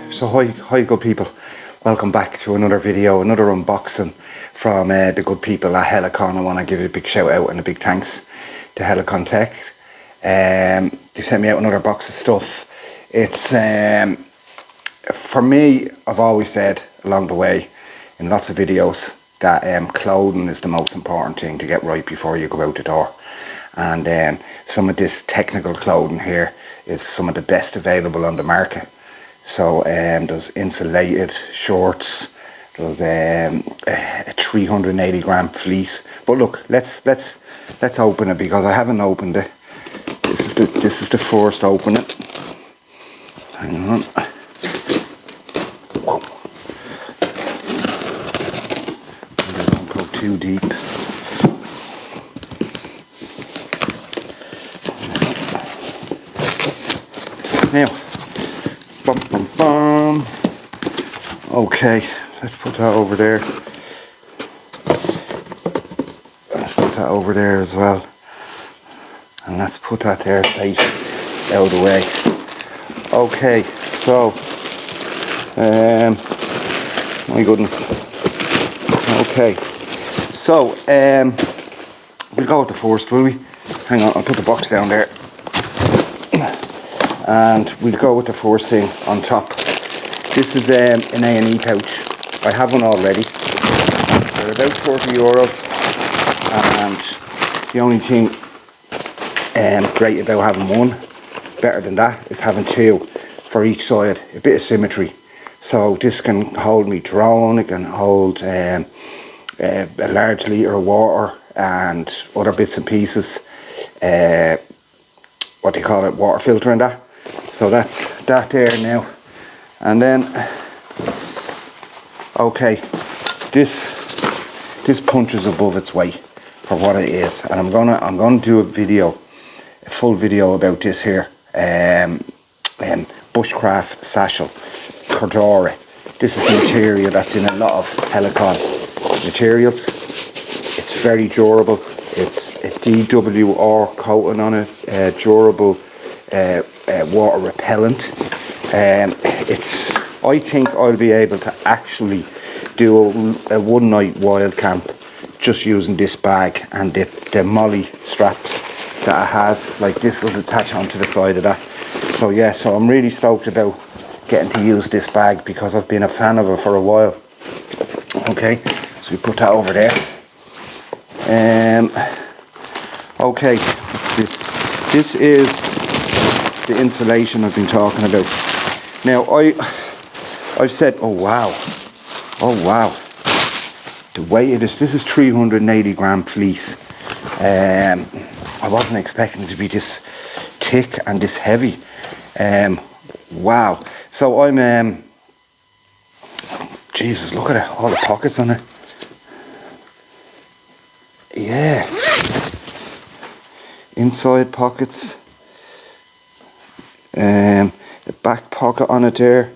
So hi good people, welcome back to another video, another unboxing from the good people at Helikon. I want to give a big shout out and a big thanks to Helikon Tex. They sent me out another box of stuff. It's for me, I've always said along the way in lots of videos that clothing is the most important thing to get right before you go out the door, and some of this technical clothing here is some of the best available on the market. So there's insulated shorts, there's a 380 gram fleece. But look, let's open it because I haven't opened it. This is the first opening. Hang on. Whoa. I don't go too deep. Now, bum bum bum. Okay, let's put that over there. Let's put that over there as well. And let's put that there safe out of the way. Okay, so my goodness. Okay, so we'll go with the first, will we? Hang on, I'll put the box down there. And we'll go with the first thing on top. This is an A&E pouch. I have one already. They're about €30, and the only thing great about having one, better than that, is having two for each side, a bit of symmetry. So this can hold me drone, it can hold a large litre of water and other bits and pieces, what do you call it, water filter and that. So that's that there now. And then, okay, this punches above its weight for what it is, and I'm gonna do a full video about this here. Bushcraft Satchel, Cordura. This is the material that's in a lot of Helikon materials. It's very durable. It's a DWR coating on it, durable, water repellent. I think I'll be able to actually do a one night wild camp just using this bag and the molly straps that it has. Like this will attach onto the side of that. So yeah, so I'm really stoked about getting to use this bag because I've been a fan of it for a while. Okay, so we put that over there. Okay, this is the insulation I've been talking about. Now I've said, oh wow, the weight of this is 380 gram fleece. I wasn't expecting it to be this thick and this heavy. Wow. So I'm Jesus, look at it, all the pockets on it. Yeah, inside pockets. The back pocket on it there.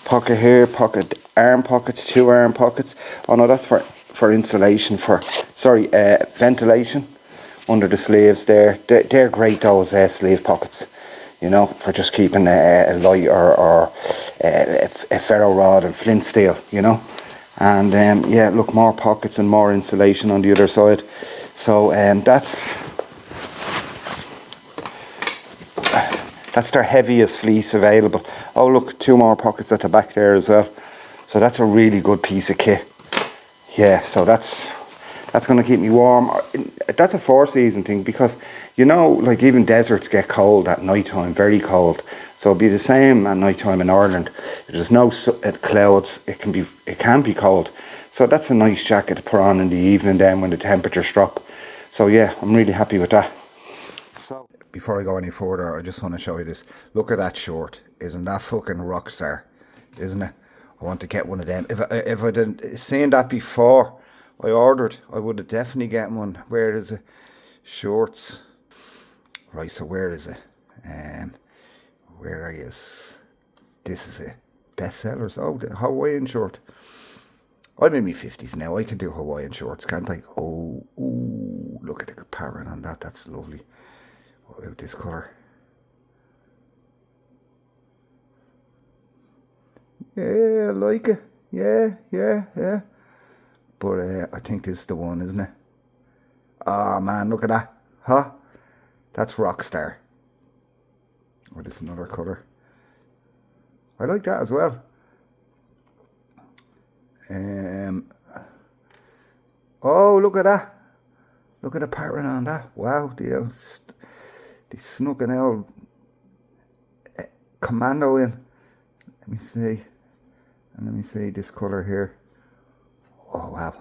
Pocket here, pocket, arm pockets, two arm pockets. Oh no, that's for insulation, ventilation under the sleeves there. They're great, those sleeve pockets, you know, for just keeping a light or a ferro rod and flint steel, you know. And yeah, look, more pockets and more insulation on the other side. So that's their heaviest fleece available. Oh look, two more pockets at the back there as well. So that's a really good piece of kit. Yeah, so that's going to keep me warm. That's a 4-season thing because, you know, like even deserts get cold at night time, very cold. So it'll be the same at night time in Ireland. If there's no clouds, it can be cold. So that's a nice jacket to put on in the evening then when the temperatures drop. So yeah, I'm really happy with that. So before I go any further, I just want to show you this. Look at that short. Isn't that fucking rock star? Isn't it? I want to get one of them. If I didn't seen that before I ordered, I would have definitely get one. Where is it? Shorts. Right, so where is it? Where I is? This is it. Bestsellers. Oh, the Hawaiian short. I'm in my 50s now. I can do Hawaiian shorts, can't I? Oh, ooh, look at the pattern on that. That's lovely. What about this colour? Yeah, I like it. Yeah. But I think this is the one, isn't it? Oh man, look at that. Huh? That's Rockstar. Or this is another colour. I like that as well. Oh, look at that. Look at the pattern on that. Wow, they snuck an old commando in. Let me see. And let me see this colour here. Oh, wow.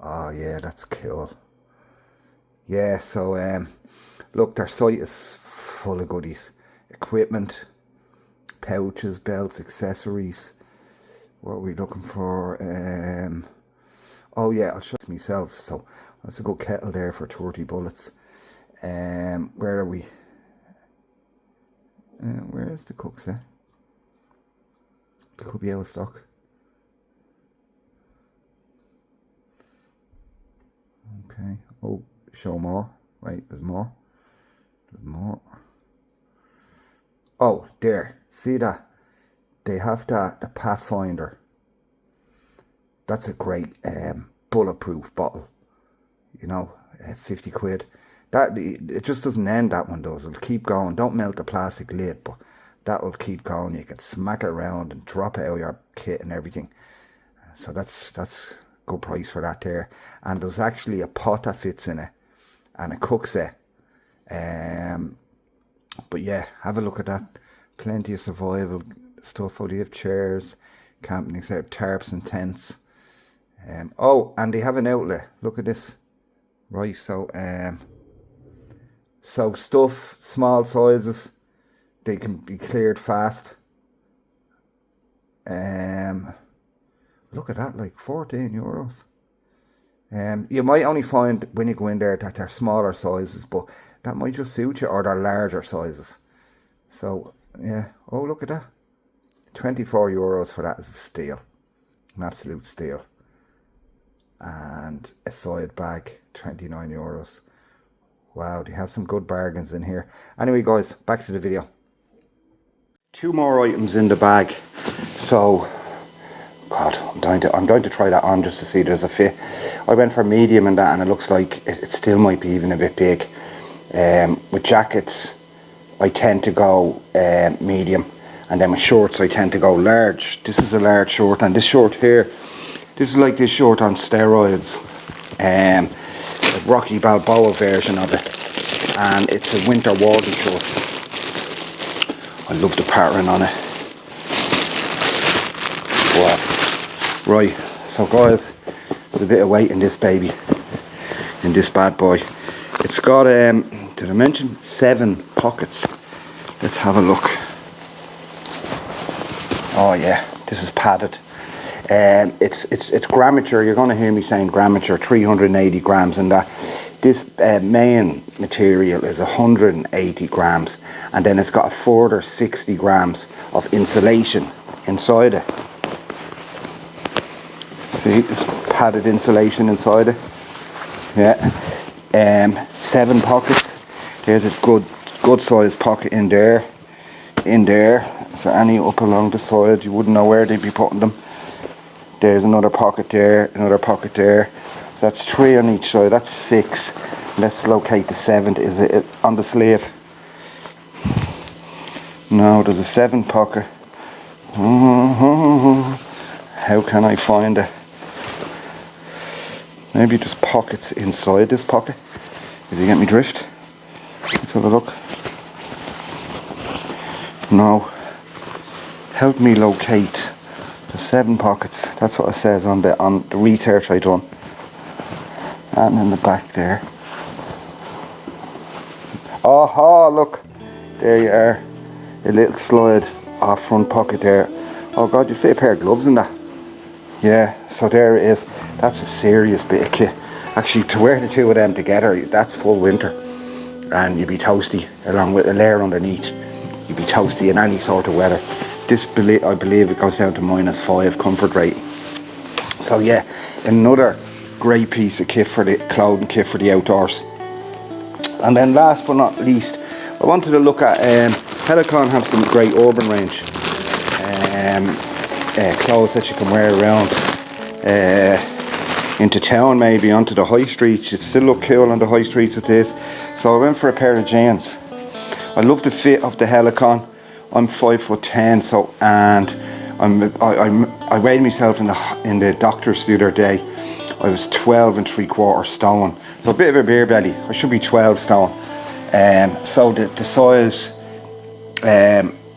Oh, yeah, that's cool. Yeah, so, look, their site is full of goodies. Equipment, pouches, belts, accessories. What are we looking for? Oh, yeah, I'll show it myself. So, that's a good kettle there for 30 bullets. Where are we? Where's the cooks, eh? They could be out of stock. Okay. Oh, show more. Wait, there's more. There's more. Oh, there. See that? They have that, the Pathfinder. That's a great bulletproof bottle. You know, 50 quid. That, it just doesn't end, that one does. It'll keep going. Don't melt the plastic lid, but that will keep going. You can smack it around and drop it out of your kit and everything. So that's good price for that there. And there's actually a pot that fits in it and a cook set. But yeah, have a look at that. Plenty of survival stuff. Oh, they have chairs, camping, except tarps and tents. Oh, and they have an outlet. Look at this. Right, so so stuff, small sizes, they can be cleared fast. Look at that, like 14 euros. You might only find when you go in there that they're smaller sizes, but that might just suit you, or they're larger sizes. So yeah, oh look at that, 24 euros for that is a steal, an absolute steal. And a side bag, 29 euros. Wow, they have some good bargains in here. Anyway guys, back to the video. Two more items in the bag. So, God, I'm going to try that on just to see if there's a fit. I went for medium and that, and it looks like it still might be even a bit big. With jackets, I tend to go medium, and then with shorts I tend to go large. This is a large short, and this short here, this is like this short on steroids. A Rocky Balboa version of it, and it's a winter warding short. I love the pattern on it. Wow. Right, so guys, there's a bit of weight in this baby, in this bad boy. It's got, did I mention 7 pockets? Let's have a look. Oh yeah, this is padded. It's grammature. You're going to hear me saying grammature, 380 grams, and that this main material is 180 grams, and then it's got a further 60 grams of insulation inside it. See, this padded insulation inside it. Yeah. 7 pockets. There's a good sized pocket in there. So any up along the side, you wouldn't know where they'd be putting them. There's another pocket there, another pocket there. So that's 3 on each side, that's 6. Let's locate the 7th. Is it on the sleeve? No, there's a 7th pocket. How can I find it? Maybe there's pockets inside this pocket. Did you get me drift? Let's have a look. No. Help me locate the 7 pockets. That's what it says on the research I done. And in the back there. Oh, look. There you are. A little slide off front pocket there. Oh God, you fit a pair of gloves in that. Yeah, so there it is. That's a serious bit of kit. Actually, to wear the two of them together, that's full winter. And you'd be toasty, along with a layer underneath. You'd be toasty in any sort of weather. This, I believe, it goes down to -5 comfort rating. So yeah, another great piece of kit for the clothing kit for the outdoors. And then last but not least, I wanted to look at Helikon have some great urban range. clothes that you can wear around into town, maybe onto the high streets. You'd still look cool on the high streets with this. So I went for a pair of jeans. I love the fit of the Helikon. I'm 5'10", so, and I weighed myself in the doctor's the other day. I was 12 3/4 stone, so a bit of a beer belly. I should be 12 stone. So the size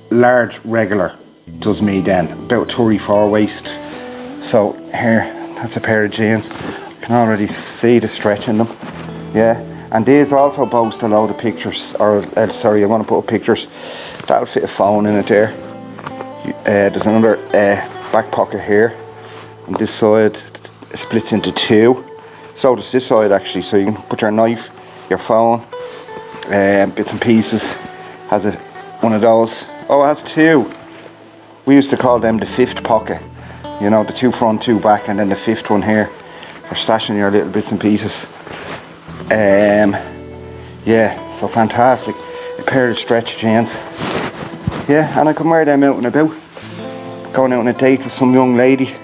large regular does me then, about 34 waist. So here, that's a pair of jeans. I can already see the stretch in them. Yeah, and these also boast a load of pictures, or sorry, I want to put up pictures. That'll fit a phone in it there. There's another back pocket here, and this side splits into two. So does this side actually, so you can put your knife, your phone, bits and pieces. Has one of those. Oh, it has two. We used to call them the fifth pocket. You know, the two front, two back, and then the fifth one here for stashing your little bits and pieces. Yeah, so fantastic. A pair of stretch jeans. Yeah, and I can wear them out and about. Going out on a date with some young lady,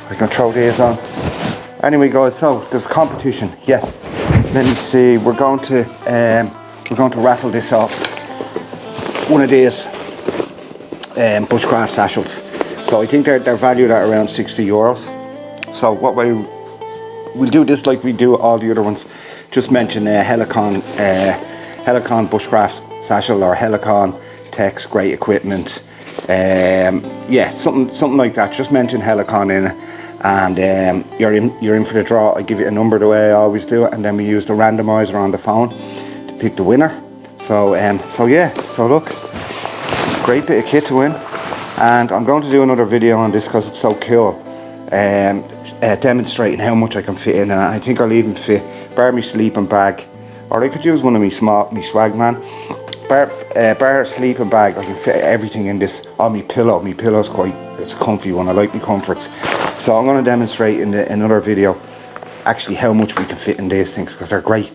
I can throw these on. Anyway, guys, so there's competition. Yes. Let me see. We're going to raffle this off. One of these Bushcraft Satchels. So I think they're valued at around €60. So what we'll do this like we do all the other ones. Just mention Helikon Bushcraft Satchel or Helikon Tex, great equipment. Yeah, something like that. Just mention Helikon in it, and you're in for the draw. I give you a number the way I always do it, and then we use the randomizer on the phone to pick the winner. So yeah. So look, great bit of kit to win. And I'm going to do another video on this because it's so cool, demonstrating how much I can fit in. And I think I'll even fit bar my sleeping bag, or I could use one of my swag man. Bar sleeping bag, I can fit everything in this. On my pillow. My pillow's it's a comfy one. I like my comforts. So I'm going to demonstrate in another video actually how much we can fit in these things, because they're great.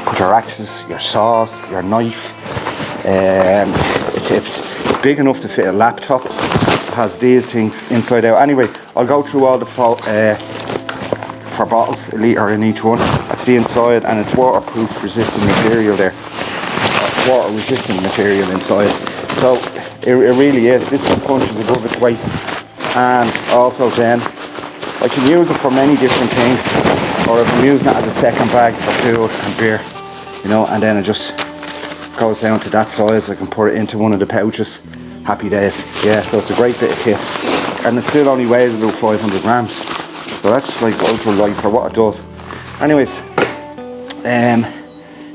Put your axes, your saws, your knife. It's big enough to fit a laptop. It has these things inside out. Anyway, I'll go through all the for bottles, a litre in each one. That's the inside, and it's waterproof resistant material there. Water resistant material inside. So it really is. This punches above its weight. And also then I can use it for many different things, or if I'm using it as a second bag for food and beer, you know, and then it just goes down to that size. I can put it into one of the pouches. Happy days. Yeah, so it's a great bit of kit, and it still only weighs about 500 grams, so that's like ultra light for what it does. Anyways,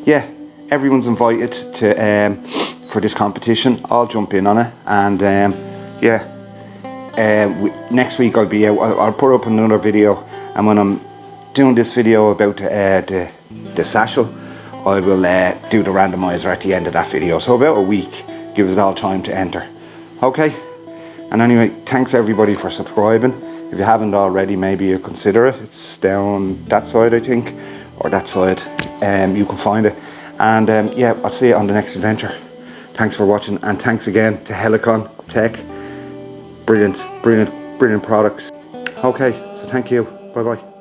yeah, everyone's invited to for this competition. I'll jump in on it, and yeah, next week I'll be out. I'll put up another video, and when I'm doing this video about the satchel, I will do the randomizer at the end of that video. So about a week, give us all time to enter. Okay, and anyway, thanks everybody for subscribing. If you haven't already, maybe you consider it. It's down that side, I think, or that side. You can find it. And yeah, I'll see you on the next adventure. Thanks for watching, and thanks again to Helikon Tex. Brilliant products. Okay, so thank you. Bye bye.